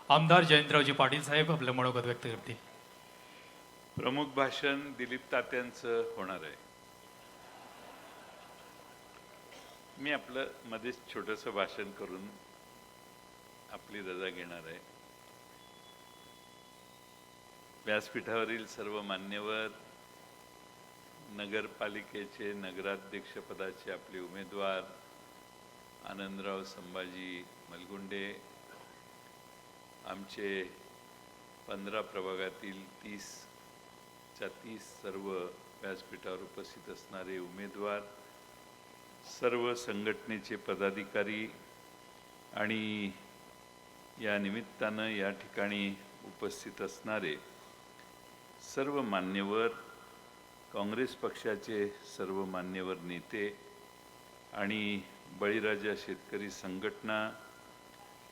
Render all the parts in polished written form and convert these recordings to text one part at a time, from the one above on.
आमदार जयंतरावजी पाटील साहेब आपलं मनोगत व्यक्त करतील. प्रमुख भाषण दिलीप तात्यांचं होणार आहे. मी आपलं मध्येच छोटंसं भाषण करून आपली रजा घेणार आहे. व्यासपीठावरील सर्व मान्यवर, नगरपालिकेचे नगराध्यक्षपदाचे आपले उमेदवार आनंदराव संभाजी मलगुंडे, आमचे 15 प्रभागातील 30च्या 30 सर्व व्यासपीठावर उपस्थित असणारे उमेदवार, सर्व संघटनेचे पदाधिकारी आणि या निमित्तानं या ठिकाणी उपस्थित असणारे सर्व मान्यवर, काँग्रेस पक्षाचे सर्व मान्यवर नेते आणि बळीराजा शेतकरी संघटना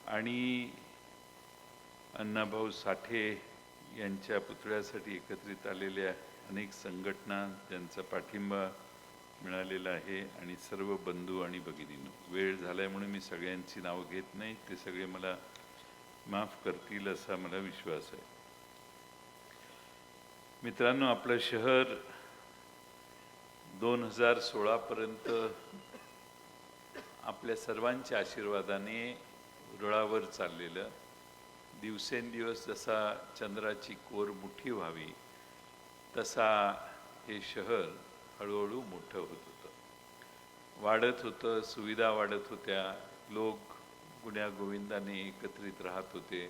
आणि अण्णाभाऊ साठे यांच्या पुतळ्यासाठी एकत्रित आलेल्या अनेक संघटना ज्यांचा पाठिंबा मिळालेला आहे आणि सर्व बंधू आणि भगिनींनो, वेळ झालाय म्हणून मी सगळ्यांची नावं घेत नाही, ते सगळे मला माफ करतील असा मला विश्वास आहे. मित्रांनो, आपलं शहर 2016 पर्यंत आपल्या सर्वांच्या आशीर्वादाने रुळावर चाललेलं, दिवसेंदिवस जसा चंद्राची कोर मोठी व्हावी तसा हे शहर हळूहळू मोठं होत होतं, वाढत होतं, सुविधा वाढत होत्या, लोक गुण्यागोविंदाने एकत्रित राहत होते.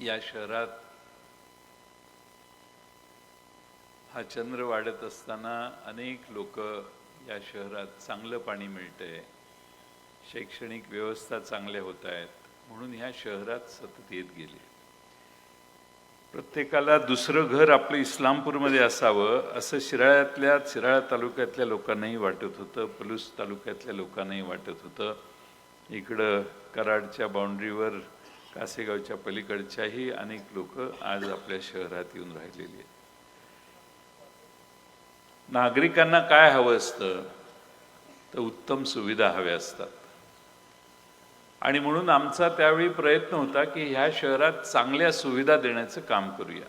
या शहरात हा चंद्र वाढत असताना अनेक लोक या शहरात चांगलं पाणी मिळतंय, शैक्षणिक व्यवस्था चांगल्या होत आहेत म्हणून ह्या शहरात सतत येत गेले. प्रत्येकाला दुसरं घर आपलं इस्लामपूरमध्ये असावं असं शिराळा तालुक्यातल्या लोकांनाही वाटत होतं, पलूस तालुक्यातल्या लोकांनाही वाटत होतं. इकडं कराडच्या बाउंड्रीवर कासेगावच्या पलीकडच्याही अनेक लोक आज आपल्या शहरात येऊन राहिलेली आहेत. नागरिकांना काय हवं असतं तर उत्तम सुविधा हव्या असतात आणि म्हणून आमचा त्यावेळी प्रयत्न होता की ह्या शहरात चांगल्या सुविधा देण्याचं काम करूया.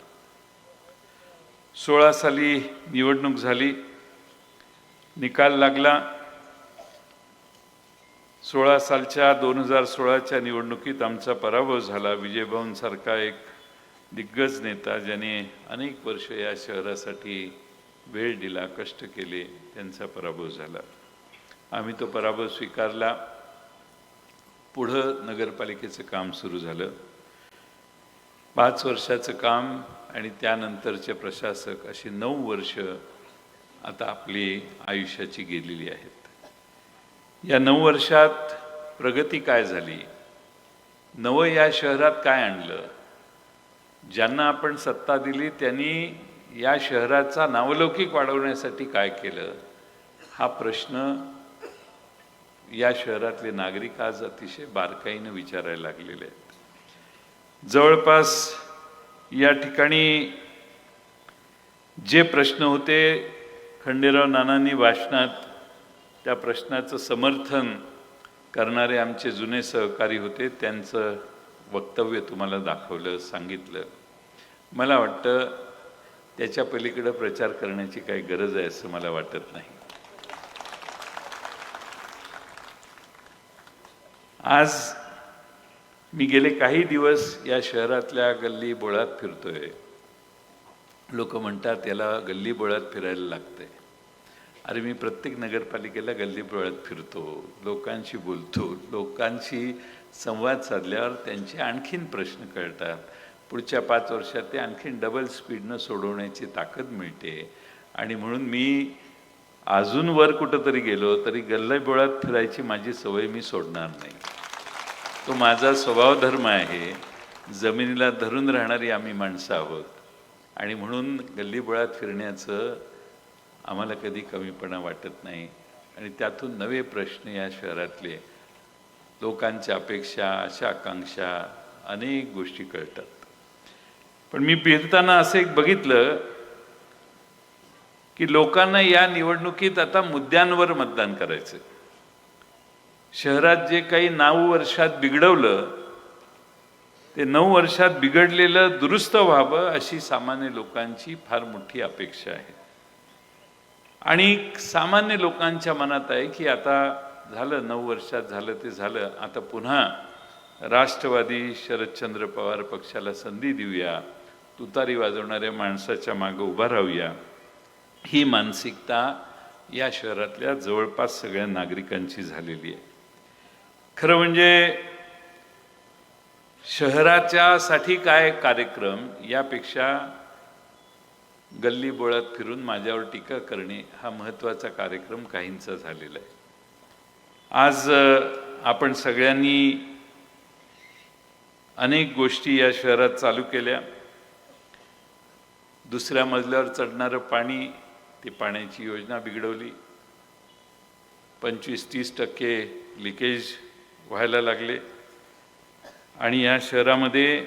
16 साली निवडणूक झाली, निकाल लागला. 2016च्या निवडणुकीत आमचा पराभव झाला. विजयभाऊंसारखा एक दिग्गज नेता ज्याने अनेक वर्ष या शहरासाठी वेळ दिला, कष्ट केले, त्यांचा पराभव झाला. आम्ही तो पराभव स्वीकारला. पुढं नगरपालिकेचं काम सुरू झालं. 5 वर्षाचं काम आणि त्यानंतरचे प्रशासक अशी 9 वर्ष आता आपली आयुष्याची गेलेली आहेत. या 9 वर्षात प्रगती काय झाली, नवं या शहरात काय आणलं, ज्यांना आपण सत्ता दिली त्यांनी या शहराचा नावलौकिक वाढवण्यासाठी काय केलं, हा प्रश्न या शहरातले नागरिक आज अतिशय बारकाईनं विचारायला लागलेले आहेत. जवळपास या ठिकाणी जे प्रश्न होते, खंडेराव नानांनी भाषणात त्या प्रश्नाचं समर्थन करणारे आमचे जुने सहकारी होते, त्यांचं वक्तव्य तुम्हाला दाखवलं, सांगितलं. मला वाटतं त्याच्या पलीकडे प्रचार करण्याची काही गरज आहे असं मला वाटत नाही. आज मी गेले काही दिवस या शहरातल्या गल्ली बोळात फिरतोय. लोक म्हणतात याला गल्ली बोळात फिरायला लागतंय. अरे, मी प्रत्येक नगरपालिकेला गल्ली बोळात फिरतो, लोकांशी बोलतो, लोकांशी संवाद साधल्यावर त्यांचे आणखीन प्रश्न कळतात. पुढच्या 5 वर्षात ते आणखीन डबल स्पीडनं सोडवण्याची ताकद मिळते आणि म्हणून मी अजून वर कुठंतरी गेलो तरी गल्ली बोळात फिरायची माझी सवय मी सोडणार नाही. तो माझा स्वभाव धर्म आहे. जमिनीला धरून राहणारी आम्ही माणसं आहोत आणि म्हणून गल्लीबोळात फिरण्याचं आम्हाला कधी कमीपणा वाटत नाही आणि त्यातून नवे प्रश्न या शहरातले लोकांच्या अपेक्षा, आशा, आकांक्षा, अनेक गोष्टी कळतात. पण मी फिरताना असं एक बघितलं की लोकांना या निवडणुकीत आता मुद्द्यांवर मतदान करायचं. शहरात जे काही 9 वर्षात बिघडवलं ते 9 वर्षात बिघडलेलं दुरुस्त व्हावं अशी सामान्य लोकांची फार मोठी अपेक्षा आहे. आणि सामान्य लोकांच्या मनात आहे की आता झालं 9 वर्षात झालं ते झालं, आता पुन्हा राष्ट्रवादी शरदचंद्र पवार पक्षाला संधी देऊया, तुतारी वाजवणाऱ्या माणसाच्या मागे उभा राहूया, ही मानसिकता या शहरातल्या जवळपास सगळ्या नागरिकांची झालेली आहे. खरं म्हणजे शहराच्यासाठी काय कार्यक्रम यापेक्षा गल्ली बोळात फिरून माझ्यावर टीका करणे हा महत्त्वाचा कार्यक्रम काहींचा झालेला आहे. आज आपण सगळ्यांनी अनेक गोष्टी या शहरात चालू केल्या. दुसऱ्या मजल्यावर चढणारं पाणी, ती पाण्याची योजना बिघडवली. 25-30% लिकेज व्हायला लागले. आणि या शहरामध्ये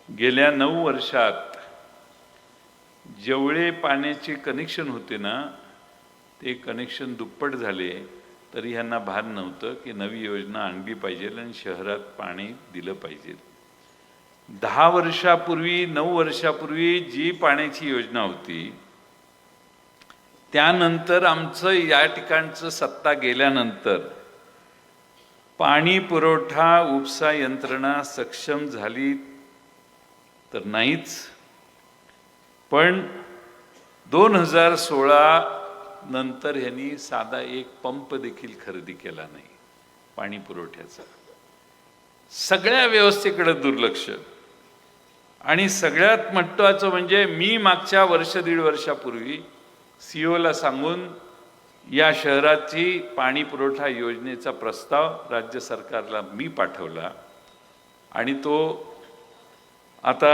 गेल्या 9 वर्षात जेवढे पाण्याचे कनेक्शन होते ना, ते कनेक्शन दुप्पट झाले. तरी ह्यांना भान नव्हतं की नवी योजना आणली पाहिजे आणि शहरात पाणी दिलं पाहिजे. 10 वर्षापूर्वी 9 वर्षापूर्वी जी पाण्याची योजना होती, त्यानंतर आमचं या ठिकाणचं सत्ता गेल्यानंतर पाणी पुरवठा उपसा यंत्रणा सक्षम झाली तर नाहीच, पण 2016 नंतर ह्यांनी साधा एक पंप देखील खरेदी केला नाही पाणी पुरवठ्याचा. सगळ्या व्यवस्थेकडे दुर्लक्ष. आणि सगळ्यात महत्त्वाचं म्हणजे मी मागच्या 1-1.5 वर्षापूर्वी सीओला सांगून या शहराची पाणी पुरवठा योजनेचा प्रस्ताव राज्य सरकारला मी पाठवला आणि तो आता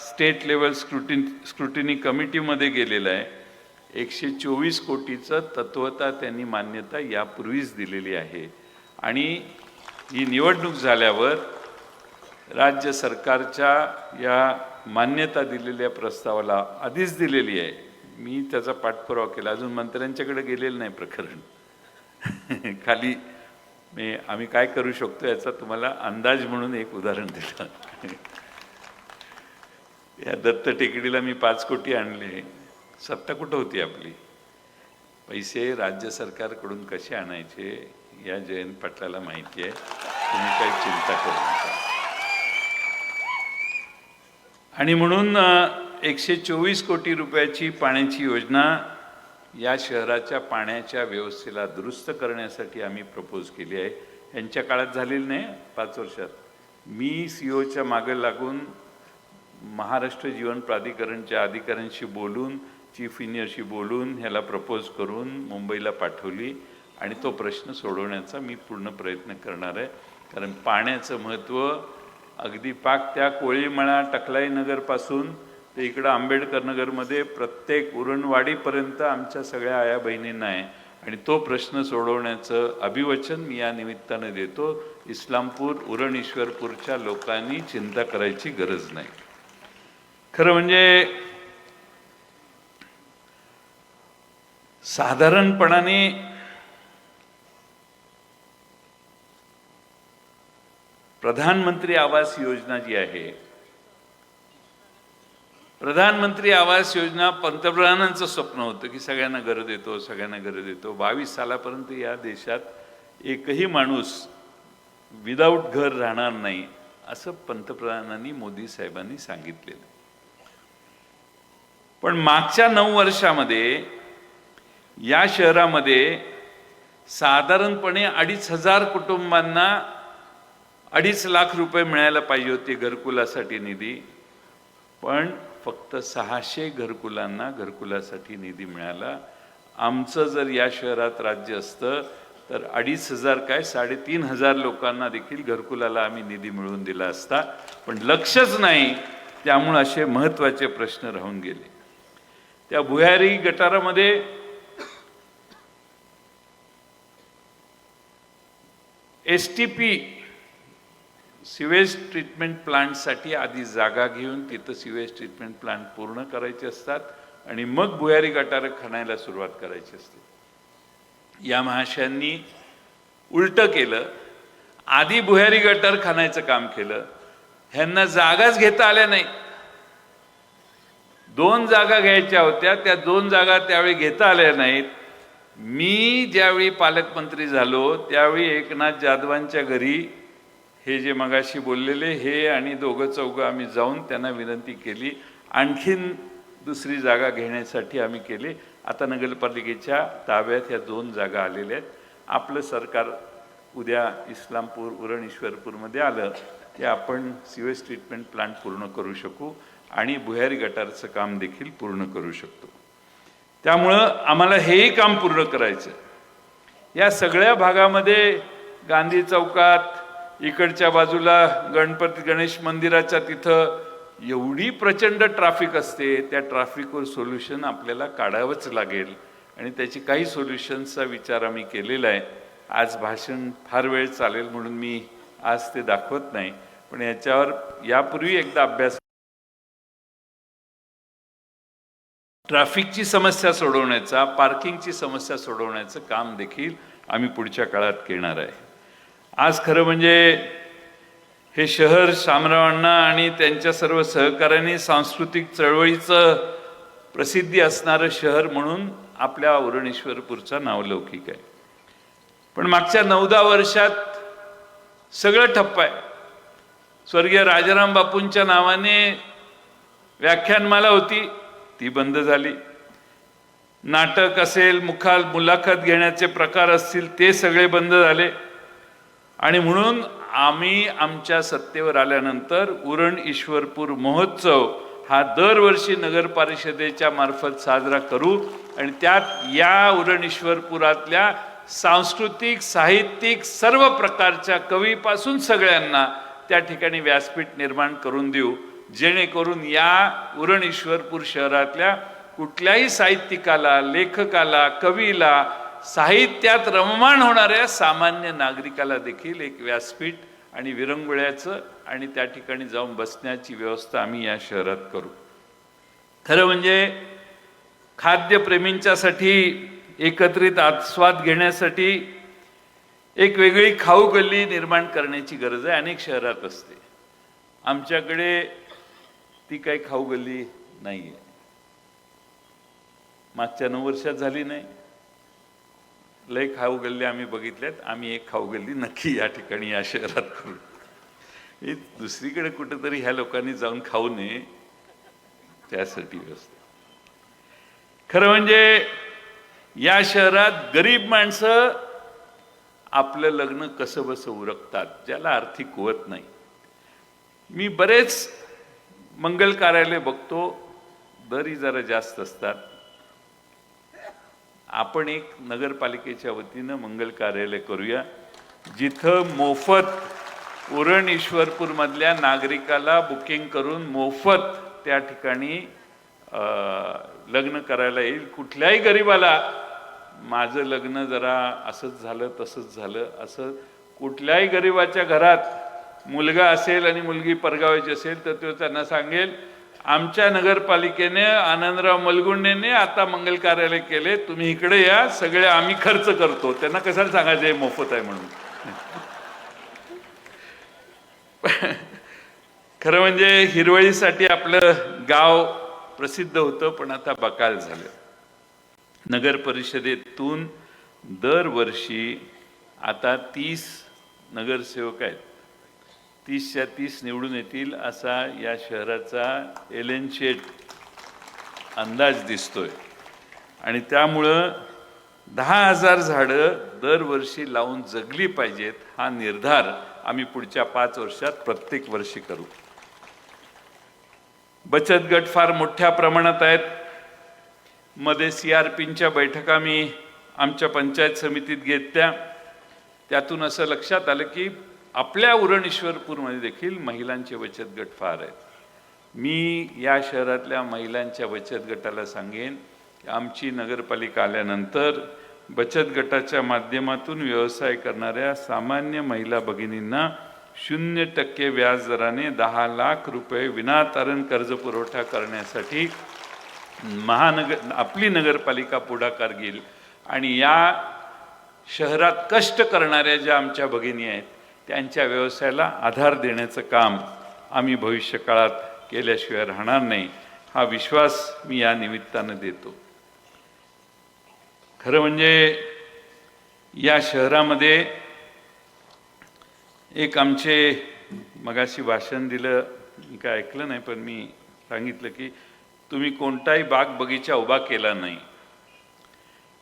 स्टेट लेवल स्क्रुटिनी कमिटीमध्ये गेलेला आहे. 124 कोटीचं तत्वता त्यांनी मान्यता यापूर्वीच दिलेली आहे. आणि ही निवडणूक झाल्यावर राज्य सरकारच्या या मान्यता दिलेल्या प्रस्तावाला आधीच दिलेली आहे. मी त्याचा पाठपुरावा केला. अजून मंत्र्यांच्याकडे गेलेलं नाही प्रकरण. खाली आम्ही काय करू शकतो याचा तुम्हाला अंदाज म्हणून एक उदाहरण दिलं. या दत्त टेकडीला मी 5 कोटी आणले. सत्ता कुठं होती आपली? पैसे राज्य सरकारकडून कसे आणायचे या जयंत पाटलाला माहिती आहे. तुम्ही काही चिंता करू नका. आणि म्हणून 124 कोटी रुपयाची पाण्याची योजना या शहराच्या पाण्याच्या व्यवस्थेला दुरुस्त करण्यासाठी आम्ही प्रपोज केली आहे. यांच्या काळात झालेली नाही 5 वर्षात. मी सीओच्या मागे लागून महाराष्ट्र जीवन प्राधिकरणच्या अधिकाऱ्यांशी बोलून, चीफ इंजिनियरशी बोलून ह्याला प्रपोज करून मुंबईला पाठवली आणि तो प्रश्न सोडवण्याचा मी पूर्ण प्रयत्न करणार आहे. कारण पाण्याचं महत्त्व अगदी पाक त्या कोळीमळा टकलाई नगरपासून ते इकडं आंबेडकर नगरमध्ये प्रत्येक उरणवाडीपर्यंत आमच्या सगळ्या आया बहिणींना आहे. आणि तो प्रश्न सोडवण्याचं अभिवचन मी या निमित्तानं देतो. इस्लामपूर, उरण ईश्वरपूरच्या लोकांनी चिंता करायची गरज नाही. खरं म्हणजे साधारणपणाने प्रधानमंत्री आवास योजना जी आहे, प्रधानमंत्री आवास योजना पंतप्रधानांचं स्वप्न होतं की सगळ्यांना घर देतो, सगळ्यांना घर देतो. 22 सालापर्यंत या देशात एकही माणूस विदाऊट घर राहणार नाही असं पंतप्रधानांनी, मोदी साहेबांनी सांगितलेलं. पण मागच्या 9 वर्षामध्ये या शहरामध्ये साधारणपणे 2,500 कुटुंबांना 2.5 लाख रुपये मिळायला पाहिजे होते घरकुलासाठी निधी. पण फक्त 600 घरकुलांना घरकुलासाठी निधी मिळाला. आमचं जर या शहरात राज्य असतं तर 2,500 काय 3,500 लोकांना देखील घरकुलाला आम्ही निधी मिळवून दिला असता. पण लक्षच नाही. त्यामुळे असे महत्त्वाचे प्रश्न राहून गेले. त्या भुयारी गटारामध्ये STP सिवेज ट्रीटमेंट प्लांटसाठी आधी जागा घेऊन तिथं सिवेज ट्रीटमेंट प्लांट पूर्ण करायचे असतात आणि मग भुयारी गटारं खणायला सुरुवात करायची असते. या महाशयांनी उलटं केलं. आधी भुयारी गटार खणायचं काम केलं ह्यांना जागाच घेता आल्या नाही. 2 जागा घ्यायच्या होत्या, त्या 2 जागा त्यावेळी घेता आल्या नाहीत. मी ज्यावेळी पालकमंत्री झालो त्यावेळी एकनाथ जाधवांच्या घरी हे जे मगाशी बोललेले हे आणि 2-4 आम्ही जाऊन त्यांना विनंती केली. आणखीन दुसरी जागा घेण्यासाठी आम्ही केले. आता नगरपालिकेच्या ताब्यात ह्या 2 जागा आलेल्या आहेत. आपलं सरकार उद्या इस्लामपूर उरण ईश्वरपूरमध्ये आलं की आपण सीवेज ट्रीटमेंट प्लांट पूर्ण करू शकू आणि भुयारी गटारचं काम देखील पूर्ण करू शकतो. त्यामुळं आम्हाला हेही काम पूर्ण करायचं. या सगळ्या भागामध्ये गांधी चौकात इकडच्या बाजूला गणेश मंदिराच्या तिथं एवढी प्रचंड ट्रॅफिक असते. त्या ट्रॅफिकवर सोल्युशन आपल्याला काढावंच लागेल आणि त्याची काही सोल्युशन्सचा विचार आम्ही केलेला आहे. आज भाषण फार वेळ चालेल म्हणून मी आज ते दाखवत नाही, पण याच्यावर यापूर्वी एकदा अभ्यास. ट्रॅफिकची समस्या सोडवण्याचा, पार्किंगची समस्या सोडवण्याचं काम देखील आम्ही पुढच्या काळात घेणार आहे. आज खरं म्हणजे हे शहर शामरावांना आणि त्यांच्या सर्व सहकाऱ्यांनी सांस्कृतिक चळवळीचं प्रसिद्धी असणारं शहर म्हणून आपल्या उरण ईश्वरपूरचा नावलौकिक आहे. पण मागच्या 9-10 वर्षात सगळं ठप्प आहे. स्वर्गीय राजाराम बापूंच्या नावाने व्याख्यानमाला होती, ती बंद झाली. नाटक असेल, मुलाखत घेण्याचे प्रकार असतील, ते सगळे बंद झाले. आणि म्हणून आम्ही आमच्या सत्तेवर आल्यानंतर उरण ईश्वरपूर महोत्सव हा दरवर्षी नगर परिषदेच्या मार्फत साजरा करू आणि त्यात या उरण ईश्वरपुरातल्या सांस्कृतिक, साहित्यिक सर्व प्रकारच्या कवीपासून सगळ्यांना त्या ठिकाणी व्यासपीठ निर्माण करून देऊ, जेणेकरून या उरण ईश्वरपूर शहरातल्या कुठल्याही साहित्यिकाला, लेखकाला, कवीला, साहित्यात रममाण होणाऱ्या सामान्य नागरिकाला देखील एक व्यासपीठ आणि विरंगुळ्याचं आणि त्या ठिकाणी जाऊन बसण्याची व्यवस्था आम्ही या शहरात करू. खरं म्हणजे खाद्यप्रेमींच्यासाठी एकत्रित आस्वाद घेण्यासाठी एक वेगळी खाऊ गल्ली निर्माण करण्याची गरज आहे. अनेक शहरात असते, आमच्याकडे ती काही खाऊ गल्ली नाही आहे. मागच्या 9 वर्षात झाली नाही. लय खाऊ गल्ली आम्ही बघितल्यात. आम्ही एक खाऊ गल्ली नक्की या ठिकाणी या शहरात करू. ही दुसरीकडे कुठेतरी ह्या लोकांनी जाऊन खाऊ नये त्यासाठी व्यवस्था. खरं म्हणजे या शहरात गरीब माणसं आपलं लग्न कसं बसं उरकतात, ज्याला आर्थिक कुवत नाही. मी बरेच मंगल कार्यालय बघतो, दरी जरा जास्त असतात. आपण एक नगरपालिकेच्या वतीनं मंगल कार्यालय करूया जिथं मोफत उरण ईश्वरपूर मधल्या नागरिकाला बुकिंग करून मोफत त्या ठिकाणी लग्न करायला येईल. कुठल्याही गरीबाला माझं लग्न जरा असंच झालं तसंच झालं असं कुठल्याही गरीबाच्या घरात मुलगा असेल आणि मुलगी परगावायची असेल तर तो त्यांना सांगेल, आमच्या नगरपालिकेने आनंदराव मलगुंडेने आता मंगल कार्यालय केले, तुम्ही इकडे या, सगळे आम्ही खर्च करतो. त्यांना कशाला सांगायचं हे मोफत आहे म्हणून. खरं म्हणजे हिरवळीसाठी आपलं गाव प्रसिद्ध होतं, पण आता बकाल झालं. नगर परिषदेतून दरवर्षी आता 30 नगरसेवक आहेत, 30च्या 30 निवडून येतील असा या शहराचा एलेनशेट अंदाज दिसतोय. आणि त्यामुळं 10,000 झाडं दरवर्षी लावून जगली पाहिजेत हा निर्धार आम्ही पुढच्या 5 वर्षात प्रत्येक वर्षी करू. बचत गट फार मोठ्या प्रमाणात आहेत. मध्ये CRPच्या बैठका मी आमच्या पंचायत समितीत घेतल्या. त्यातून असं लक्षात आलं की आपल्या उरण ईश्वरपूरमध्ये देखील महिलांचे बचत गट फार आहेत. मी या शहरातल्या महिलांच्या बचत गटाला सांगेन की आमची नगरपालिका आल्यानंतर बचत गटाच्या माध्यमातून व्यवसाय करणाऱ्या सामान्य महिला भगिनींना 0% व्याज दराने 10 लाख रुपये विनातारण कर्ज पुरवठा करण्यासाठी आपली नगरपालिका पुढाकार घेईल. आणि या शहरात कष्ट करणाऱ्या ज्या आमच्या भगिनी आहेत त्यांच्या व्यवसायाला आधार देण्याचं काम आम्ही भविष्यकाळात केल्याशिवाय राहणार नाही, हा विश्वास मी या निमित्तानं देतो. खरं म्हणजे या शहरामध्ये एक आमचे मगाशी भाषण दिलं, मी काय ऐकलं नाही, पण मी सांगितलं की तुम्ही कोणताही बाग बगीचा उभा केला नाही.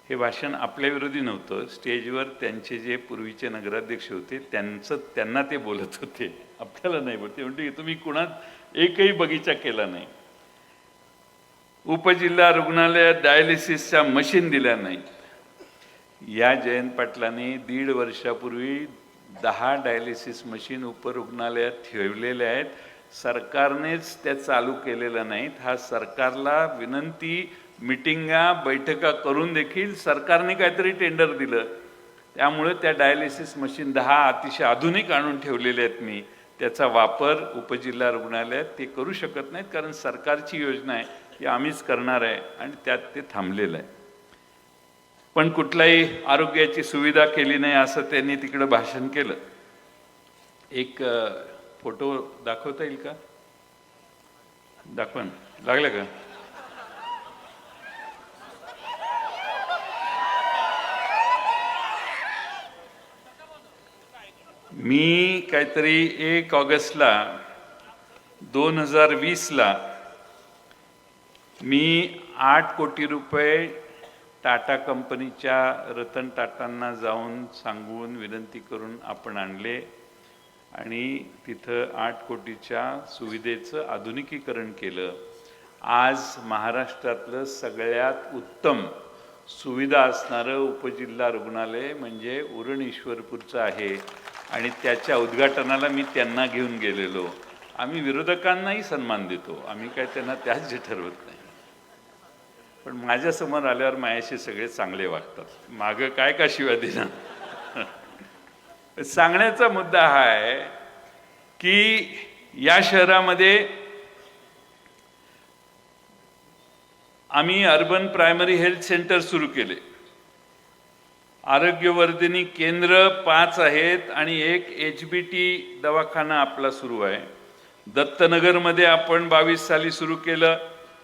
हे भाषण आपल्या विरोधी नव्हतं. स्टेजवर त्यांचे जे पूर्वीचे नगराध्यक्ष होते त्यांना ते बोलत होते, आपल्याला नाही बोलते. म्हणजे तुम्ही कुणात एकही बगीचा केला नाही. उपजिल्हा रुग्णालयात डायलिसिसच्या मशीन दिल्या नाहीत. या जयंत पाटलांनी 1.5 वर्षापूर्वी 10 डायलिसिस मशीन उपरुग्णालयात ठेवलेल्या आहेत. सरकारनेच त्या चालू केलेल्या नाहीत. हा सरकारला विनंती, मिटिंगा, बैठका करून देखील सरकारने काहीतरी टेंडर दिलं. त्यामुळे त्या डायलिसिस मशीन 10 अतिशय आधुनिक आणून ठेवलेल्या आहेत. मी त्याचा वापर उपजिल्हा रुग्णालयात ते करू शकत नाहीत, कारण सरकारची योजना आहे ती आम्हीच करणार आहे आणि त्यात ते थांबलेलं आहे. पण कुठलाही आरोग्याची सुविधा केली नाही असं त्यांनी तिकडं भाषण केलं. एक फोटो दाखवता येईल का? दाखवा ना. लागलं का? मी काहीतरी 1 ऑगस्टला 2020ला मी 8 कोटी रुपये टाटा कंपनीच्या रतन टाटांना जाऊन सांगून विनंती करून आपण आणले आणि तिथं 8 कोटीच्या सुविधेचं आधुनिकीकरण केलं. आज महाराष्ट्रातलं सगळ्यात उत्तम सुविधा असणारं उपजिल्हा रुग्णालय म्हणजे उरण ईश्वरपूरचं आहे आणि त्याच्या उद्घाटनाला मी त्यांना घेऊन गेलेलो. आम्ही विरोधकांनाही सन्मान देतो, आम्ही काय त्यांना त्याच जे ठरवत नाही. पण माझ्यासमोर आल्यावर माझ्याशी सगळे चांगले वागतात. मागं काय का शिवाय देणार? सांगण्याचा मुद्दा हा आहे की या शहरामध्ये आम्ही अर्बन प्रायमरी हेल्थ सेंटर सुरू केले. आरोग्यवर्धिनी केंद्र 5 आहेत आणि एक HBT दवाखाना आपला सुरू आहे. दत्तनगरमध्ये आपण 22 साली सुरू केलं.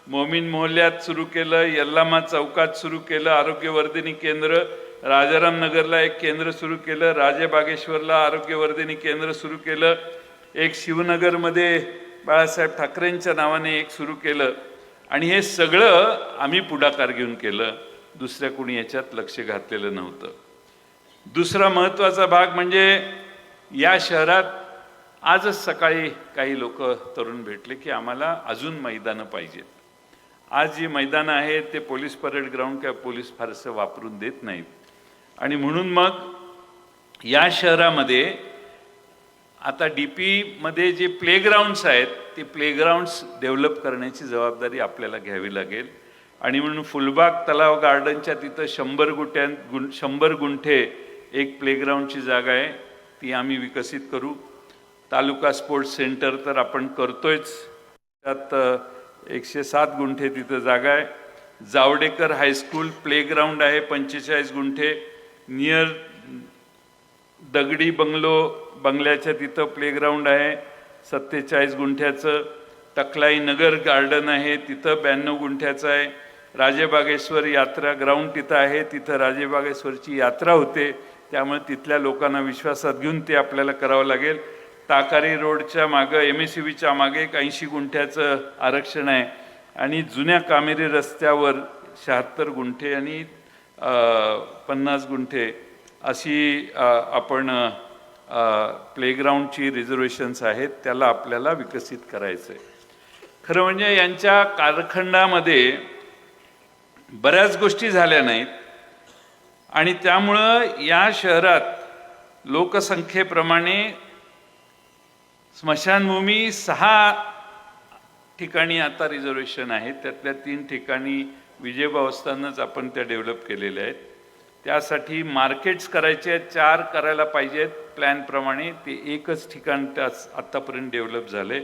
मोमीन मोहल्ल्यात सुरू केलं. यल्लामा चौकात सुरू केलं आरोग्यवर्धिनी केंद्र. राजाराम नगरला एक केंद्र सुरू केलं. राजेबागेश्वरला आरोग्यवर्धिनी केंद्र सुरू केलं. एक शिवनगरमध्ये बाळासाहेब ठाकरेंच्या नावाने एक सुरू केलं. आणि हे सगळं आम्ही पुढाकार घेऊन केलं. दुसऱ्या कोणी याच्यात लक्ष घातलेलं नव्हतं. दुसरा महत्त्वाचा भाग म्हणजे या शहरात आजच सकाळी काही लोक तरुण भेटले की आम्हाला अजून मैदानं पाहिजेत. आज जी मैदानं आहेत ते पोलीस परेड ग्राउंड किंवा पोलीस फारसं वापरून देत नाहीत आणि म्हणून मग या शहरामध्ये आता DP मध्ये जे प्लेग्राऊंड्स आहेत ते प्लेग्राऊंड्स डेव्हलप करण्याची जबाबदारी आपल्याला घ्यावी लागेल. आणि म्हणून फुलबाग तलाव गार्डनच्या तिथं 100 गुंठे एक प्लेग्राऊंडची जागा आहे, ती आम्ही विकसित करू. तालुका स्पोर्ट्स सेंटर तर आपण करतोयच, त्यात 107 गुंठे तिथं जागा आहे. जावडेकर हायस्कूल प्लेग्राऊंड आहे 45 गुंठे. नियर दगडी बंगल्याच्या तिथं प्लेग्राऊंड आहे 47 गुंठ्याचं. टकलाई नगर गार्डन आहे तिथं 92 गुंठ्याचं आहे. राजेबागेश्वर यात्रा ग्राउंड तिथं आहे, तिथं राजेबागेश्वरची यात्रा होते, त्यामुळे तिथल्या लोकांना विश्वासात घेऊन ते आपल्याला करावं लागेल. टाकारी रोडच्या मागं MSCBच्या मागे एक 80 गुंठ्याचं आरक्षण आहे आणि जुन्या कामेरी रस्त्यावर 76 गुंठे आणि 50 गुंठे अशी आपण प्लेग्राऊंडची रिझर्वेशन्स आहेत, त्याला आपल्याला विकसित करायचं आहे. खरं म्हणजे यांच्या कालखंडामध्ये बऱ्याच गोष्टी झाल्या नाहीत आणि त्यामुळं या शहरात लोकसंख्येप्रमाणे स्मशानभूमी 6 ठिकाणी आता रिझर्वेशन आहेत. त्यातल्या 3 ठिकाणी विजयभाऊ असतानाच आपण त्या डेव्हलप केलेल्या आहेत. त्यासाठी मार्केट्स करायचे आहेत, 4 करायला पाहिजेत प्लॅनप्रमाणे, ते एकच ठिकाण त्याच आत्तापर्यंत डेव्हलप झाले.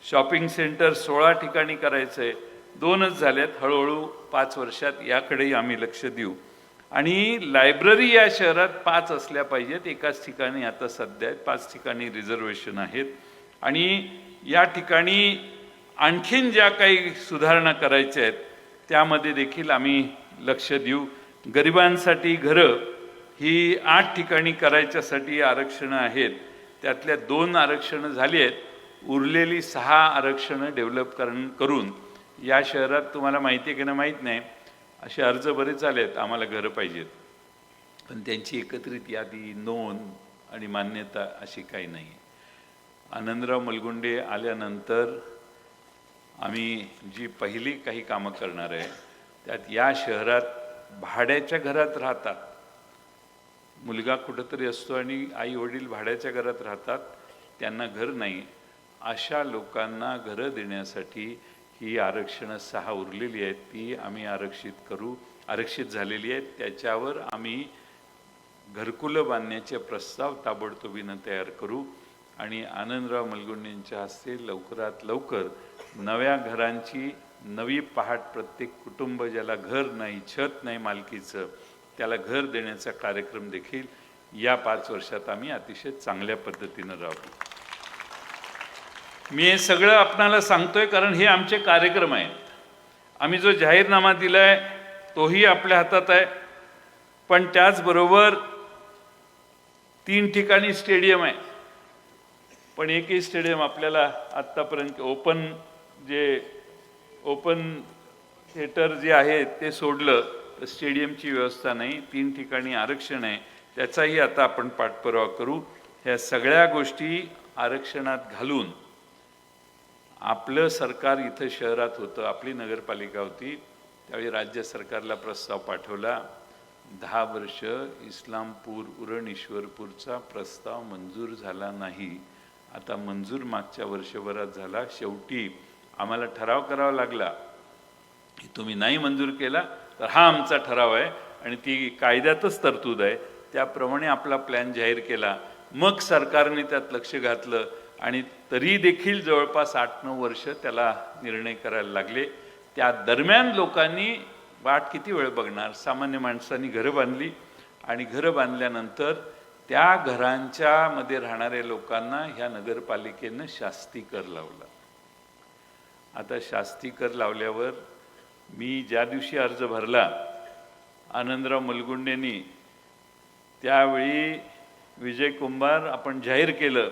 शॉपिंग सेंटर 16 ठिकाणी करायचं आहे, 2च झाल्यात. हळूहळू 5 वर्षात याकडेही आम्ही लक्ष देऊ. आणि लायब्ररी या शहरात 5 असल्या पाहिजेत, एकाच ठिकाणी आता सध्या 5 ठिकाणी रिझर्वेशन आहेत. आणि या ठिकाणी आणखीन ज्या काही सुधारणा करायच्या आहेत त्यामध्ये देखील आम्ही लक्ष देऊ. गरिबांसाठी घरं ही 8 ठिकाणी करायच्यासाठी आरक्षणं आहेत, त्यातल्या 2 आरक्षणं झाली आहेत. उरलेली 6 आरक्षणं डेव्हलप करून या शहरात, तुम्हाला माहिती आहे की नाही माहीत नाही, असे अर्ज बरेच आले आहेत आम्हाला घरं पाहिजेत, पण त्यांची एकत्रित यादी, नोंद आणि मान्यता अशी काही नाही. आनंदराव मलगुंडे आल्यानंतर आम्ही जी पहिली काही कामं करणार आहे त्यात या शहरात भाड्याच्या घरात राहतात, मुलगा कुठंतरी असतो आणि आई वडील भाड्याच्या घरात राहतात, त्यांना घर नाही, अशा लोकांना घरं देण्यासाठी ही आरक्षणं 6 उरलेली आहेत ती आम्ही आरक्षित झालेली आहेत. त्याच्यावर आम्ही घरकुलं बांधण्याचे प्रस्ताव ताबडतोबीनं तयार करू आणि आनंदराव मलगुंडेंच्या हस्ते लवकरात लवकर नव्या घरांची नवी पहाट प्रत्येक कुटुंब ज्याला घर नाही, छत नाही मालकीचं, त्याला घर देण्याचा कार्यक्रम देखील या 5 वर्षात आम्ही अतिशय चांगल्या पद्धतीनं राबवू. मी हे सगळं आपणाला सांगतोय कारण हे आमचे कार्यक्रम आहेत. आम्ही जो जाहीरनामा दिलाय तोही आपल्या हातात आहे, पण त्याचबरोबर 3 ठिकाणी स्टेडियम आहे, पण एकही स्टेडियम आपल्याला आत्तापर्यंत ओपन थिएटर जे आहे ते सोडलं तर स्टेडियमची व्यवस्था नाही. 3 ठिकाणी आरक्षण आहे, त्याचाही आता आपण पाठपुरावा करू. ह्या सगळ्या गोष्टी आरक्षणात घालून आपलं सरकार इथं शहरात होतं, आपली नगरपालिका होती, त्यावेळी राज्य सरकारला प्रस्ताव पाठवला. 10 वर्ष इस्लामपूर उरण ईश्वरपूरचा प्रस्ताव मंजूर झाला नाही. आता मंजूर मागच्या वर्षभरात झाला. शेवटी आम्हाला ठराव करावा लागला की तुम्ही नाही मंजूर केला तर हा आमचा ठराव आहे आणि ती कायद्यातच तरतूद आहे, त्याप्रमाणे आपला प्लॅन जाहीर केला. मग सरकारने त्यात लक्ष घातलं आणि तरी देखील जवळपास 8-9 वर्ष त्याला निर्णय करायला लागले. त्या दरम्यान लोकांनी वाट किती वेळ बघणार, सामान्य माणसांनी घरं बांधली आणि घरं बांधल्यानंतर त्या घरांच्या मध्ये राहणाऱ्या लोकांना ह्या नगरपालिकेनं शास्ती कर लावला. आता शास्ती कर लावल्यावर मी ज्या दिवशी अर्ज भरला आनंदराव मलगुंडेंनी, त्यावेळी विजय कुंभार आपण जाहीर केलं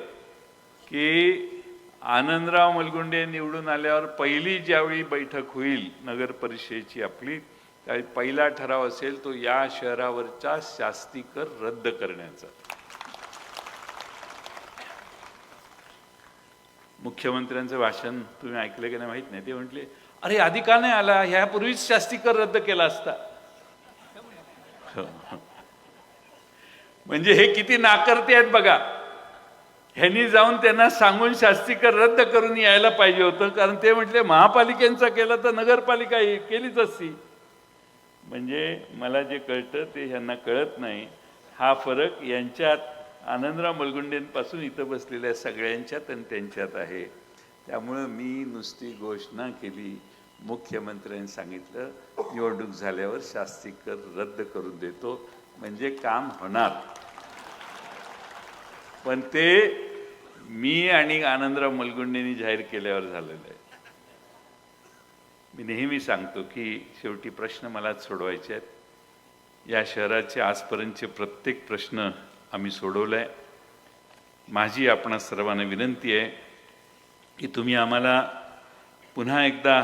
की आनंदराव मलगुंडे निवडून आल्यावर पहिली ज्यावेळी बैठक होईल नगर परिषदेची आपली, त्यावेळी पहिला ठराव असेल तो या शहरावरचा शास्ती कर रद्द करण्याचा. मुख्यमंत्र्यांचं भाषण तुम्ही ऐकलं की नाही माहित नाही, ते म्हटले अरे आधी का नाही आला, ह्यापूर्वीच शास्ती कर रद्द केला असता. म्हणजे हे किती नाकर्ते आहेत बघा. ह्यांनी जाऊन त्यांना सांगून शास्ती कर रद्द करून यायला पाहिजे होतं, कारण ते म्हटले महापालिकेचा केला तर नगरपालिका केलीच असती. म्हणजे मला जे कळतं ते ह्यांना कळत नाही. हा फरक यांच्यात, आनंदराव मलगुंडेंपासून इथं बसलेल्या सगळ्यांच्यात आणि त्यांच्यात आहे. त्यामुळं मी नुसती घोषणा केली, मुख्यमंत्र्यांनी सांगितलं निवडणूक झाल्यावर शास्ती कर रद्द करून देतो, म्हणजे काम होणार. पण ते मी आणि आनंदराव मलगुंडेंनी जाहीर केल्यावर झालेलं आहे. मी नेहमी सांगतो की शेवटी प्रश्न मलाच सोडवायचे आहेत. या शहराचे आजपर्यंतचे प्रत्येक प्रश्न आम्ही सोडवला आहे. माझी आपणा सर्वांना विनंती आहे की तुम्ही आम्हाला पुन्हा एकदा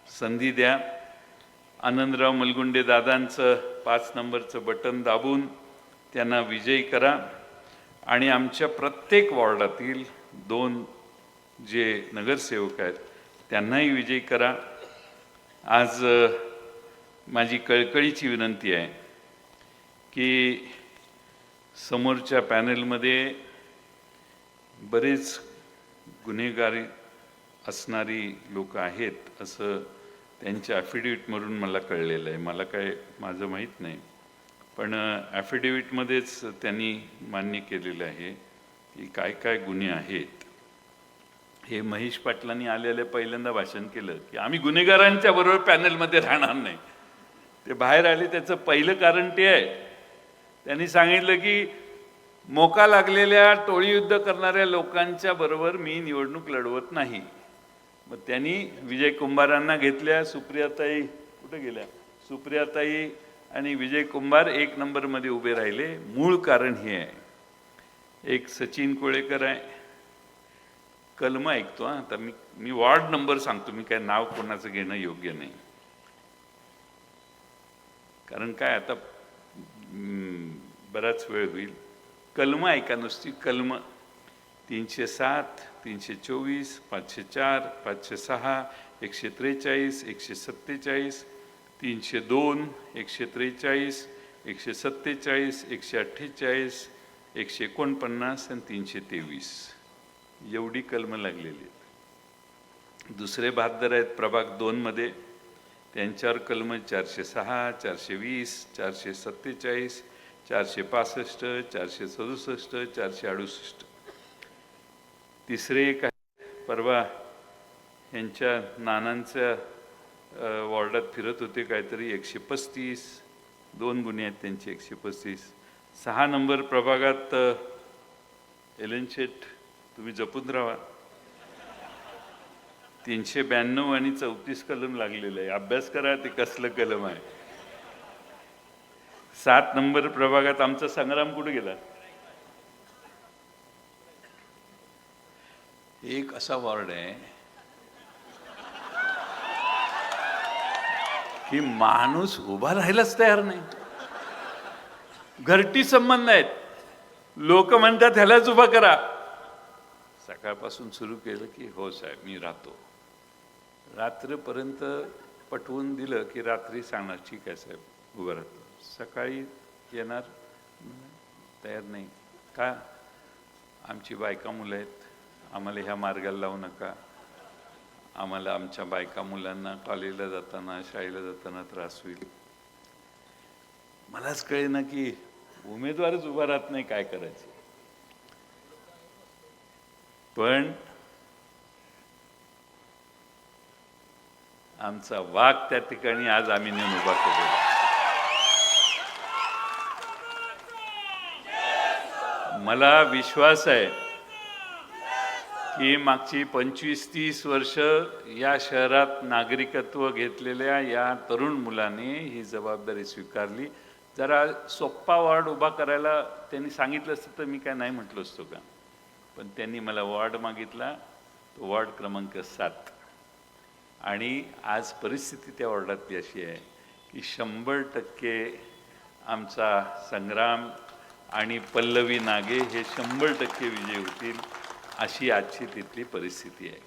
संधी द्या. आनंदराव मलगुंडे दादांचं 5 नंबरचं बटन दाबून त्यांना विजयी करा आणि आमच्या प्रत्येक वॉर्डातील 2 जे नगरसेवक आहेत त्यांनाही विजयी करा. आज माझी कळकळीची विनंती आहे की समोरच्या पॅनलमध्ये बरेच गुन्हेगारी असणारी लोक आहेत असं त्यांच्या ॲफिडेविटमधून मला कळलेलं आहे. मला काय माझं माहीत नाही, पण ॲफिडेविटमध्येच त्यांनी मान्य केलेलं आहे की काय काय गुन्हे आहेत. हे महेश पाटलांनी आलेले पहिल्यांदा भाषण केलं की आम्ही गुन्हेगारांच्या बरोबर पॅनलमध्ये राहणार नाही. ते बाहेर आले त्याचं पहिलं कारण ते आहे, त्यांनी सांगितलं की मोका लागलेल्या टोळीयुद्ध करणाऱ्या लोकांच्या बरोबर मी निवडणूक लढवत नाही. मग त्यांनी विजय कुंभारांना घेतल्या. सुप्रियाताई कुठे गेल्या? सुप्रियाताई आणि विजय कुंभार 1 नंबरमध्ये उभे राहिले. मूळ कारण हे आहे. एक सचिन कोळेकर आहे, कलम ऐकतो. आता मी वॉर्ड नंबर सांगतो, मी काय नाव कोणाचं घेणं योग्य नाही. कारण काय आता बराच वेळ होईल. कलम ऐका नुसती कलम. 307, 324, 504, 506, 143, 147, 302, 143, 147, 148, 149 आणि 323 एवढी कलमं लागलेली आहेत. दुसरे बहादर आहेत प्रभाग 2 मध्ये, त्यांच्यावर कलम 406, 420, 447, 465, 467, 468. तिसरे एक आहे, परवा यांच्या नानांच्या वॉर्डात फिरत होते काहीतरी, 135 2 गुन्हे आहेत त्यांचे, 135. 6 नंबर प्रभागात एलन शेठ, तुम्ही जपून राहा, 392 आणि 34 कलम लागलेलं आहे. अभ्यास करा ते कसलं कलम आहे. 7 नंबर प्रभागात आमचा संग्राम कुठे गेला? एक असा वॉर्ड आहे की माणूस उभा राहायलाच तयार नाही. घरटी संबंध आहेत. लोक म्हणतात ह्यालाच उभा करा. सकाळपासून सुरू केलं की हो साहेब मी राहतो. रात्रीपर्यंत पटवून दिलं की रात्री सांगणार ठीक आहे साहेब उभं राहतो. सकाळी येणार तयार नाही. का? आमची बायका मुलं आहेत, आम्हाला ह्या मार्गाला लावू नका, आम्हाला आमच्या बायका मुलांना कॉलेजला जाताना शाळेला जाताना त्रास होईल. मलाच कळे ना की उमेदवारच उभा राहत नाही, काय करायचं. पण आमचा वाघ त्या ठिकाणी आज आम्ही नेऊन उभा केला. मला विश्वास आहे की मागची 25-30 वर्ष या शहरात नागरिकत्व घेतलेल्या या तरुण मुलाने ही जबाबदारी स्वीकारली. जरा सोप्पा वॉर्ड उभा करायला त्यांनी सांगितलं असतं तर मी काय नाही म्हटलो असतो का. पण त्यांनी मला वॉर्ड मागितला, तो वॉर्ड क्रमांक 7. आणि आज परिस्थिती त्या वॉर्डातली अशी आहे की 100% आमचा संग्राम आणि पल्लवी नागे हे 100% विजय होतील, अशी आजची तिथली परिस्थिती आहे.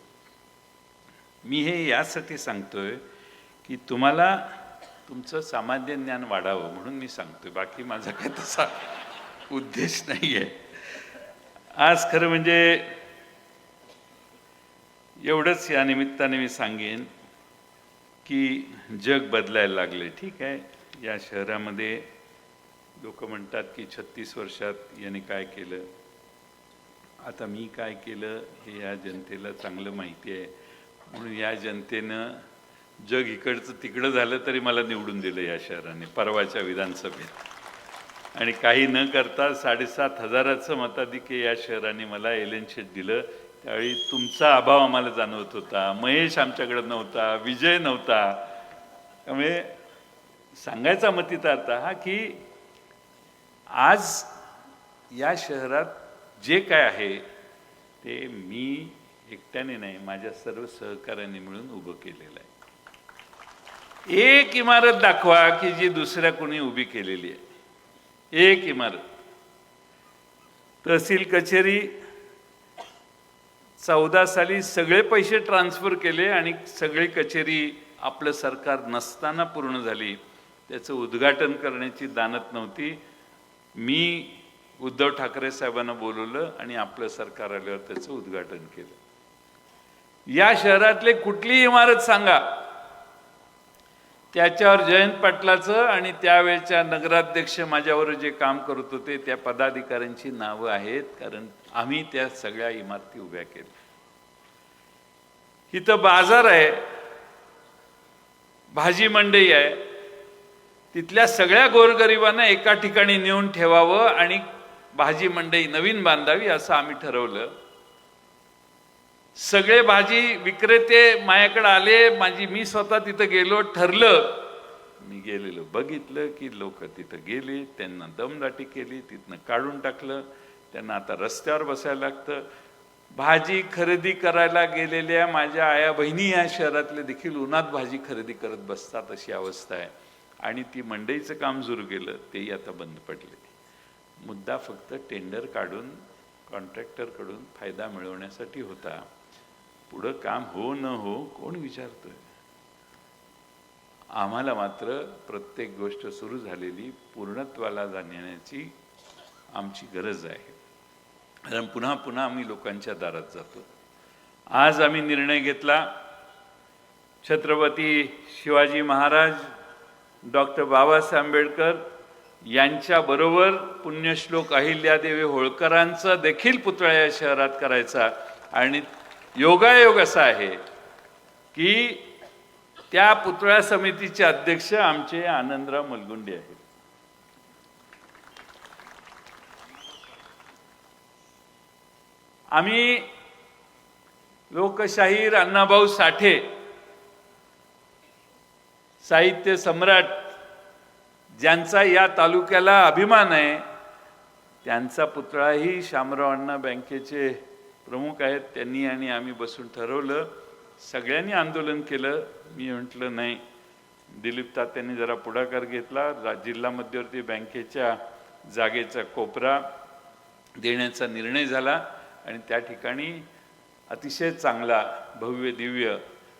मी हे यासाठी सांगतोय की तुम्हाला तुमचं सामान्य ज्ञान वाढावं म्हणून मी सांगतोय. बाकी माझा काही तसा उद्देश नाही आहे. आज खरं म्हणजे एवढंच या निमित्ताने मी सांगेन की जग बदलायला लागले. ठीक आहे, या शहरामध्ये लोक म्हणतात की 36 वर्षात याने काय केलं. आता मी काय केलं हे या जनतेला चांगलं माहिती आहे. म्हणून या जनतेनं जग इकडचं तिकडं झालं तरी मला निवडून दिलं या शहराने परवाच्या विधानसभेत. आणि काही न करता 7,500 मताधिक्य या शहराने मला एलन शेठ दिलं. त्यावेळी तुमचा अभाव आम्हाला जाणवत होता. महेश आमच्याकडे नव्हता, विजय नव्हता. त्यामुळे सांगायचा मतितार्थ हा की आज या शहरात जे काय आहे ते मी एकट्याने नाही, माझ्या सर्व सहकार्याने मिळून उभं केलेलं आहे. एक इमारत दाखवा की जी दुसऱ्या कोणी उभी केलेली आहे. एक इमारत. तहसील कचेरी 14 साली सगळे पैसे ट्रान्सफर केले आणि सगळी कचेरी आपलं सरकार नसताना पूर्ण झाली. त्याचं उद्घाटन करण्याची दानत नव्हती. मी उद्धव ठाकरे साहेबांना बोलवलं आणि आपलं सरकार आल्यावर त्याचं उद्घाटन केलं. या शहरातले कुठलीही इमारत सांगा त्याच्यावर जयंत पाटलाचं आणि त्यावेळच्या नगराध्यक्ष माझ्यावर जे काम करत होते त्या पदाधिकाऱ्यांची नावं आहेत. कारण आम्ही त्या सगळ्या इमारती उभ्या केल्या. इथं बाजार आहे, भाजी मंडई आहे. तिथल्या सगळ्या गोरगरिबांना एका ठिकाणी नेऊन ठेवावं आणि भाजी मंडई नवीन बांधावी असं आम्ही ठरवलं. सगळे भाजी विक्रेते माझ्याकडे आले, मी स्वतः तिथं गेलो, ठरलं. मी गेलेलो, बघितलं की लोक तिथं गेले, त्यांना दमदाटी केली, तिथनं काढून टाकलं. त्यांना आता रस्त्यावर बसायला लागतं. भाजी खरेदी करायला गेलेल्या माझ्या आया बहिणी या शहरातले देखील उन्हात भाजी खरेदी करत बसतात, अशी अवस्था आहे. आणि ती मंडईचं काम सुरू केलं, तेही आता बंद पडले. मुद्दा फक्त टेंडर काढून कॉन्ट्रॅक्टरकडून फायदा मिळवण्यासाठी होता. पुढं काम हो न हो कोण विचारतोय? आम्हाला मात्र प्रत्येक गोष्ट सुरू झालेली पूर्णत्वाला जाण्याची आमची गरज आहे. कारण पुन्हा पुन्हा आम्ही लोकांच्या दारात जातो. आज आम्ही निर्णय घेतला, छत्रपती शिवाजी महाराज, डॉक्टर बाबासाहेब आंबेडकर यांच्याबरोबर पुण्यश्लोक अहिल्यादेवी होळकरांचा देखील पुतळा या शहरात करायचा. आणि योगायोग असा आहे की त्या पुतळा समितीचे अध्यक्ष आमचे आनंदराव मलगुंडे आहेत. आम्ही लोकशाहीर अण्णाभाऊ साठे, साहित्य सम्राट, ज्यांचा या तालुक्याला अभिमान आहे, त्यांचा पुतळाही शामराव अण्णा बँकेचे प्रमुख आहेत, त्यांनी आणि आम्ही बसून ठरवलं. सगळ्यांनी आंदोलन केलं. मी म्हटलं नाही. दिलीप तात्यांनी जरा पुढाकार घेतला. जिल्हा मध्यवर्ती बँकेच्या जागेचा कोपरा देण्याचा निर्णय झाला आणि त्या ठिकाणी अतिशय चांगला भव्य दिव्य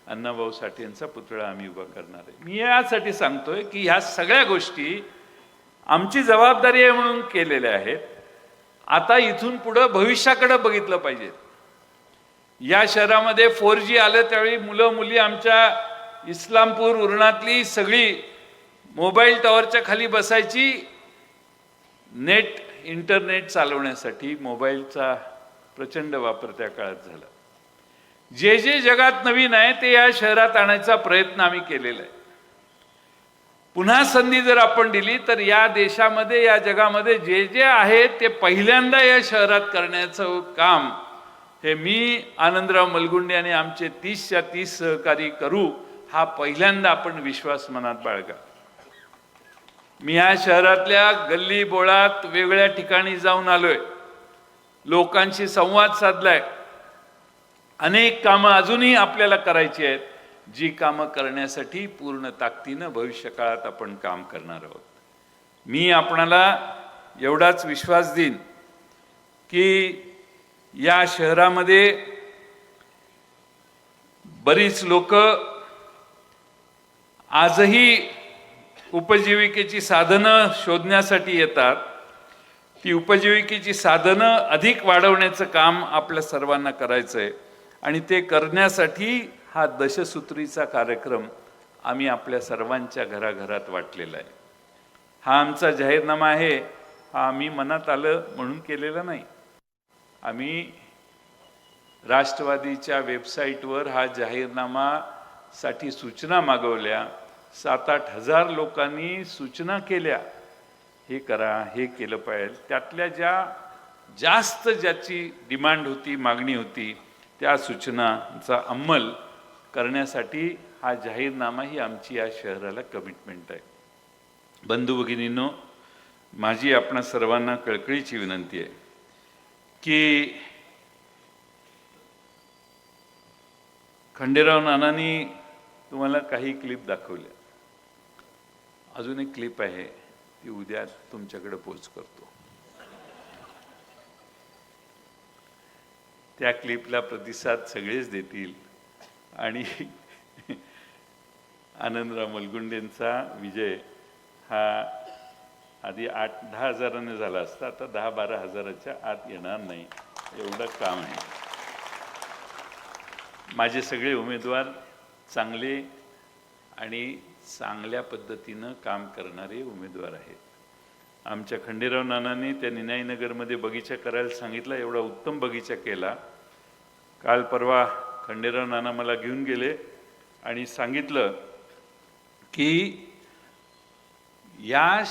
अण्णाभाऊ साठे यांचा पुतळा आम्ही उभा करणार आहे. मी यासाठी सांगतोय की ह्या सगळ्या गोष्टी आमची जबाबदारी आहे म्हणून केलेल्या आहेत. आता इथून पुढे भविष्याकडे बघितलं पाहिजे. या शहरामध्ये 4G आलं त्यावेळी मुलं मुली आमच्या इस्लामपूर उरणातली सगळी मोबाईल टॉवरच्या खाली बसायची इंटरनेट चालवण्यासाठी. मोबाईलचा प्रचंड वापर त्या काळात झाला. जे जे जगात नवीन आहे ते या शहरात आणायचा प्रयत्न आम्ही केलेला आहे. पुन्हा संधी जर आपण दिली तर या देशामध्ये, या जगामध्ये जे जे आहे ते पहिल्यांदा या शहरात करण्याचं काम हे मी, आनंदराव मलगुंडे आणि आमचे 30च्या 30 सहकारी करू, हा पहिल्यांदा आपण विश्वास मनात बाळगा. मी या शहरातल्या गल्ली बोळात वेगळ्या ठिकाणी जाऊन आलोय, लोकांशी संवाद साधलाय. अनेक कामं अजूनही आपल्याला करायची आहेत, जी कामं करण्यासाठी पूर्ण ताकदीनं भविष्यकाळात आपण काम करणार आहोत. मी आपणाला एवढाच विश्वास देईन की या शहरामध्ये बरीच लोक आजही उपजीविकेची साधनं शोधण्यासाठी येतात. ती उपजीविकेची साधनं अधिक वाढवण्याचं काम आपल्या सर्वांना करायचं आहे आणि ते करण्यासाठी हा दशसूत्रीचा कार्यक्रम आम्ही आपल्या सर्वांच्या घराघरात वाटलेला आहे. हा आमचा जाहीरनामा आहे. हा आम्ही मनात आलं म्हणून केलेला नाही. आम्ही राष्ट्रवादीच्या वेबसाईटवर हा जाहीरनामासाठी सूचना मागवल्या. 7-8 हजार लोकांनी सूचना केल्या, हे करा, हे केलं पाहिजे. त्यातल्या जास्त ज्याची डिमांड होती, मागणी होती, त्या सूचनांचा अंमल करण्यासाठी हा जाहीरनामा ही आमची या शहराला कमिटमेंट आहे. बंधू भगिनींनो, माझी आपणा सर्वांना कळकळीची विनंती आहे की खंडेराव नानांनी तुम्हाला काही क्लिप दाखवल्या. अजून एक क्लिप आहे, ती उद्या तुमच्याकडे पोच करतो. त्या क्लिपला प्रतिसाद सगळेच देतील आणि आनंदराव मलगुंडेंचा विजय हा आधी 8-10 हजाराने झाला असता, आता 10-12 हजाराच्या आत येणार नाही, एवढं काम आहे. माझे सगळे उमेदवार चांगले आणि चांगल्या पद्धतीनं काम करणारे उमेदवार आहेत. आमच्या खंडेराव नानांनी त्या निनाईनगरमध्ये बगीचा करायला सांगितला, एवढा उत्तम बगीचा केला. काल परवा खंडेराव नाना मला घेऊन गेले आणि सांगितलं की या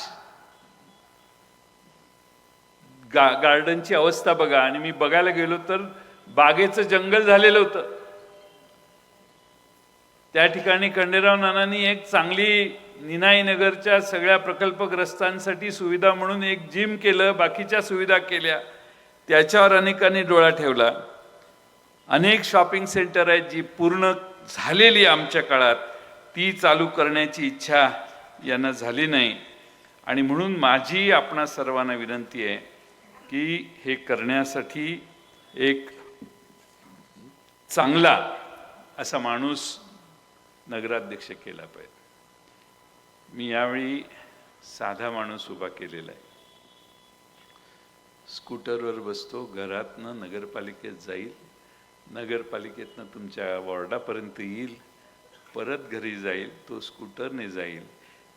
गार्डनची अवस्था बघा. आणि मी बघायला गेलो तर बागेचं जंगल झालेलं होतं. त्या ठिकाणी खंडेराव नानांनी एक चांगली निनाई नगरच्या सगळ्या प्रकल्पग्रस्तांसाठी सुविधा म्हणून एक जिम केलं, बाकीच्या सुविधा केल्या. त्याच्यावर अनेकांनी डोळा ठेवला. अनेक शॉपिंग सेंटर आहेत जी पूर्ण झालेली आमच्या काळात, ती चालू करण्याची इच्छा यांना झाली नाही. आणि म्हणून माझी आपणा सर्वांना विनंती आहे की हे करण्यासाठी एक चांगला असा माणूस नगराध्यक्ष केला पाहिजे. मी यावेळी साधा माणूस उभा केलेला आहे. स्कूटरवर बसतो, घरातनं नगरपालिकेत जाईल, नगरपालिकेतनं तुमच्या वॉर्डापर्यंत येईल, परत घरी जाईल, तो स्कूटरने जाईल.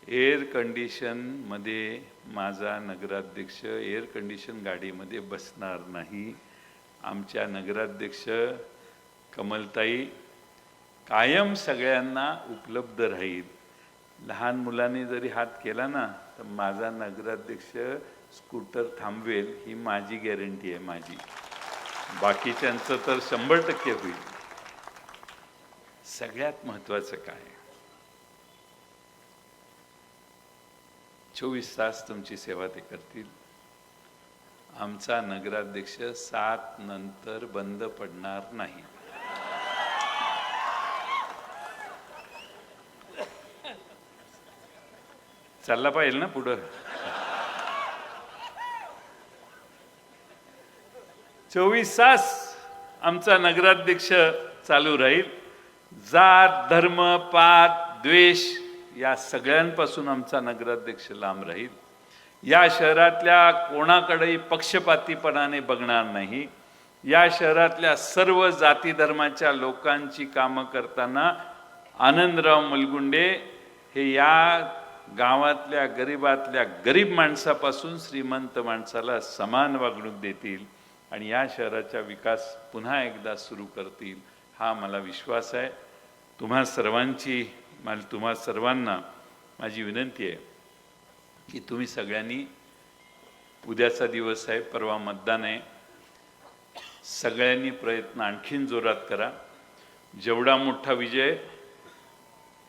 एअर कंडिशनमध्ये माझा नगराध्यक्ष एअर कंडिशन गाडीमध्ये बसणार नाही. आमच्या नगराध्यक्ष कमलताई कायम सगळ्यांना उपलब्ध राहील. लहान मुलांनी जरी हात केला ना तर माझा नगराध्यक्ष स्कूटर थांबवेल, ही माझी गॅरंटी आहे माझी. बाकीच्यांचं तर 100% होईल. सगळ्यात महत्त्वाचं काय, 24 तास तुमची सेवा ते करतील. आमचा नगराध्यक्ष 7 नंतर बंद पडणार नाही. चालला पाहिजे ना पुढं. 24 तास आमचा नगराध्यक्ष चालू राहील. जात धर्म पात द्वेष या सगळ्यांपासून आमचा नगराध्यक्ष लांब राहील. या शहरातल्या कोणाकडेही पक्षपातीपणाने बघणार नाही. या शहरातल्या सर्व जाती धर्माच्या लोकांची कामं करताना आनंदराव मुलगुंडे हे या गावातल्या गरिबातल्या गरीब माणसापासून श्रीमंत माणसाला समान वागणूक देतील आणि या शहराचा विकास पुन्हा एकदा सुरू करतील, हा मला विश्वास आहे. तुम्हा सर्वांना माझी विनंती आहे की तुम्ही सगळ्यांनी, उद्याचा दिवस आहे, परवा मतदान आहे, सगळ्यांनी प्रयत्न आणखीन जोरात करा. जेवढा मोठा विजय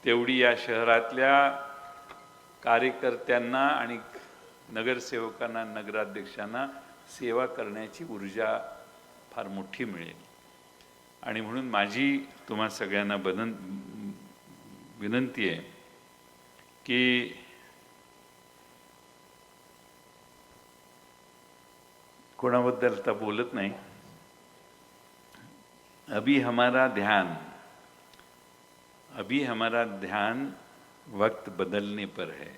तेवढी या शहरातल्या कार्यकर्त्यांना आणि नगरसेवकांना नगराध्यक्षांना सेवा करण्याची ऊर्जा फार मोठी मिळेल. आणि म्हणून माझी तुम्हा सगळ्यांना विनंती आहे की कोणाबद्दल आता बोलत नाही. अभी हमारा ध्यान वक्त बदलने पर है.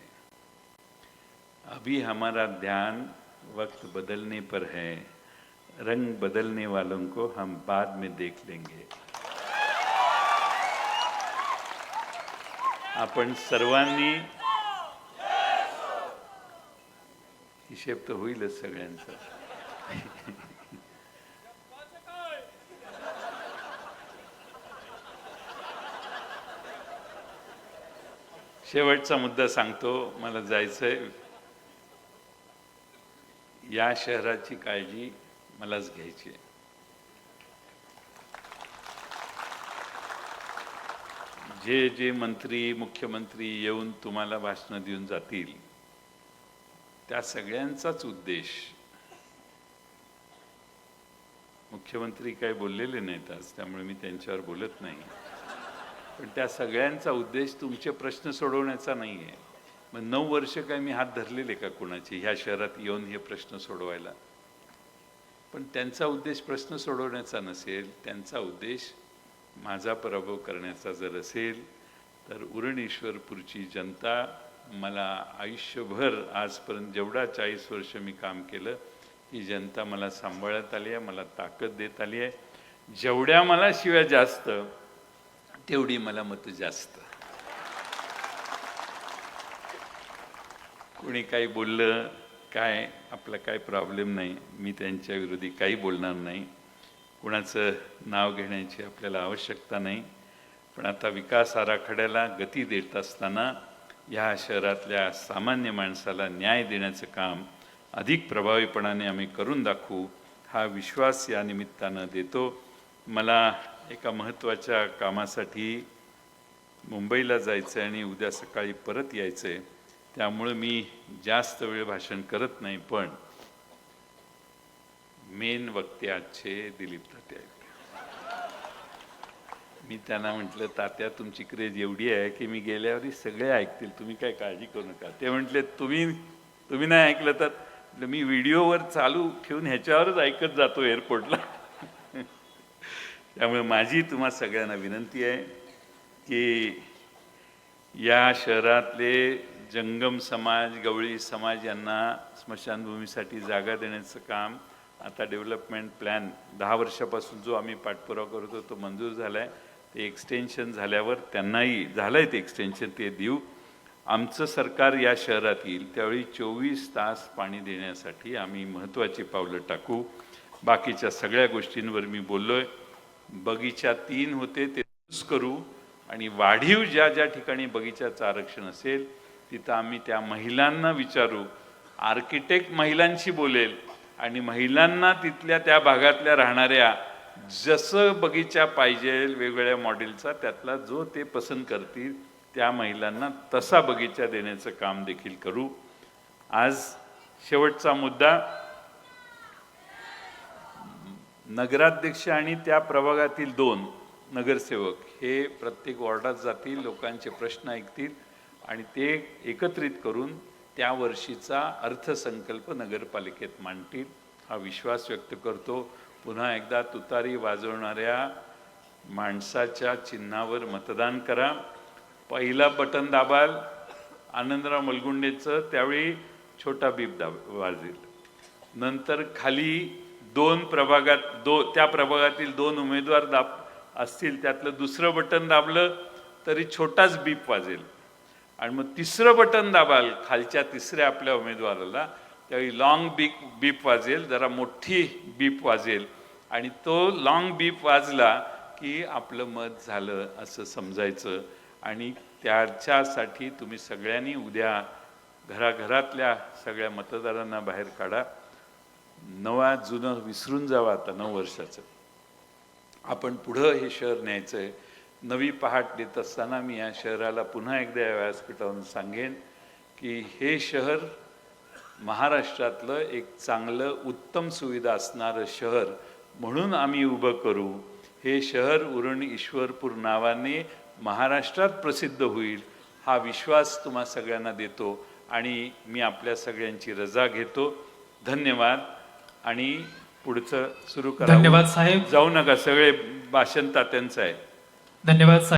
अभी हमारा ध्यान वक्त बदलने पर है. रंग बदलने वालों को हम बाद में देख लेंगे. आपण सर्वांनी, हिशेब तर होईलच सगळ्यांचा. शेवटचा मुद्दा सांगतो, मला जायचंय. या शहराची काळजी मलाच घ्यायची आहे. जे मंत्री मुख्यमंत्री येऊन तुम्हाला भाषणं देऊन जातील त्या सगळ्यांचाच उद्देश, मुख्यमंत्री काय बोललेले नाहीत आज त्यामुळे मी त्यांच्यावर बोलत नाही, पण त्या सगळ्यांचा उद्देश तुमचे प्रश्न सोडवण्याचा नाही आहे. मग 9 वर्ष काय मी हात धरलेले का कोणाचे ह्या शहरात येऊन हे प्रश्न सोडवायला? पण त्यांचा उद्देश प्रश्न सोडवण्याचा नसेल, त्यांचा उद्देश माझा पराभव करण्याचा जर असेल तर उरणेश्वरपूरची जनता मला आयुष्यभर आजपर्यंत जेवढा 40 वर्ष मी काम केलं, ही जनता मला सांभाळत आली आहे, मला ताकद देत आली आहे. जेवढ्या मला शिव्या जास्त तेवढी मला मतं जास्त. कोणी काही बोललं काय, आपला काय प्रॉब्लेम नाही, मी त्यांच्या विरोधी काही बोलणार नाही. कुणाचं नाव घेण्याची आपल्याला आवश्यकता नाही. पण आता विकास आराखड्याला गती देत असताना ह्या शहरातल्या सामान्य माणसाला न्याय देण्याचं काम अधिक प्रभावीपणाने आम्ही करून दाखवू हा विश्वास या निमित्तानं देतो. मला एका महत्त्वाच्या कामासाठी मुंबईला जायचं आहे आणि उद्या सकाळी परत यायचं आहे, त्यामुळं मी जास्त वेळ भाषण करत नाही. पण मेन वक्ते आजचे दिलीप तात्या आहेत. मी त्यांना म्हटलं, तात्या तुमची क्रेज एवढी आहे की मी गेल्यावरही सगळे ऐकतील, तुम्ही काय काळजी करू नका. ते म्हटले तुम्ही नाही ऐकलं तर मी व्हिडिओवर चालू ठेवून ह्याच्यावरच ऐकत जातो एअरपोर्टला. त्यामुळे माझी तुम्हा सगळ्यांना विनंती आहे की या शहरातले जंगम समाज, गवळी समाज यांना स्मशानभूमीसाठी जागा देण्याचं काम आता डेव्हलपमेंट प्लॅन 10 वर्षापासून जो आम्ही पाठपुरावा करतो तो मंजूर झाला आहे. ते एक्सटेन्शन झाल्यावर त्यांनाही झालं आहे ते एक्सटेन्शन, ते देऊ. आमचं सरकार या शहरात येईल त्यावेळी 24 तास पाणी देण्यासाठी आम्ही महत्त्वाची पावलं टाकू. बाकीच्या सगळ्या गोष्टींवर मी बोललो आहे. बगीचा 3 होते ते करू आणि वाढीव ज्या ज्या ठिकाणी बगीचाचं आरक्षण असेल तिथं आम्ही त्या महिलांना विचारू. आर्किटेक्ट महिलांशी बोलेल आणि महिलांना तिथल्या त्या भागातल्या राहणाऱ्या जसं बगीचा पाहिजे वेगवेगळ्या मॉडेलचा त्यातला जो ते पसंत करतील त्या महिलांना तसा बगीचा देण्याचं काम देखील करू. आज शेवटचा मुद्दा, नगराध्यक्ष आणि त्या प्रभागातील 2 नगरसेवक हे प्रत्येक वॉर्डात जातील, लोकांचे प्रश्न ऐकतील आणि ते एकत्रित करून त्या वर्षीचा अर्थसंकल्प नगरपालिकेत मांडतील हा विश्वास व्यक्त करतो. पुन्हा एकदा तुतारी वाजवणाऱ्या माणसाच्या चिन्हावर मतदान करा. पहिला बटन दाबाल आनंदराव मलगुंडेचं, त्यावेळी छोटा बीप वाजेल. नंतर खाली 2 प्रभागात त्या प्रभागातील 2 उमेदवार असतील त्यातलं दुसरं बटन दाबलं तरी छोटाच बीप वाजेल आणि मग तिसरं बटन दाबाल खालच्या तिसऱ्या आपल्या उमेदवाराला, त्यावेळी लॉंग बीप वाजेल, जरा मोठी बीप वाजेल आणि तो लॉंग बीप वाजला की आपलं मत झालं असं समजायचं. आणि त्याच्यासाठी तुम्ही सगळ्यांनी उद्या घराघरातल्या सगळ्या मतदारांना बाहेर काढा. नवा जुनं विसरून जावं. आता 9 वर्षाचं आपण पुढं हे शहर न्यायचं आहे. नवी पहाट देत असताना मी या शहराला पुन्हा एकदा या व्यासपीठावरून सांगेन की हे शहर महाराष्ट्रातलं एक चांगलं उत्तम सुविधा असणारं शहर म्हणून आम्ही उभं करू. हे शहर उरण ईश्वरपूर नावाने महाराष्ट्रात प्रसिद्ध होईल हा विश्वास तुम्हा सगळ्यांना देतो आणि मी आपल्या सगळ्यांची रजा घेतो. धन्यवाद. आणि पुढचं सुरू करा. धन्यवाद साहेब. जाऊ नका, सगळे भाषण तात्यांचं आहे. धन्यवाद.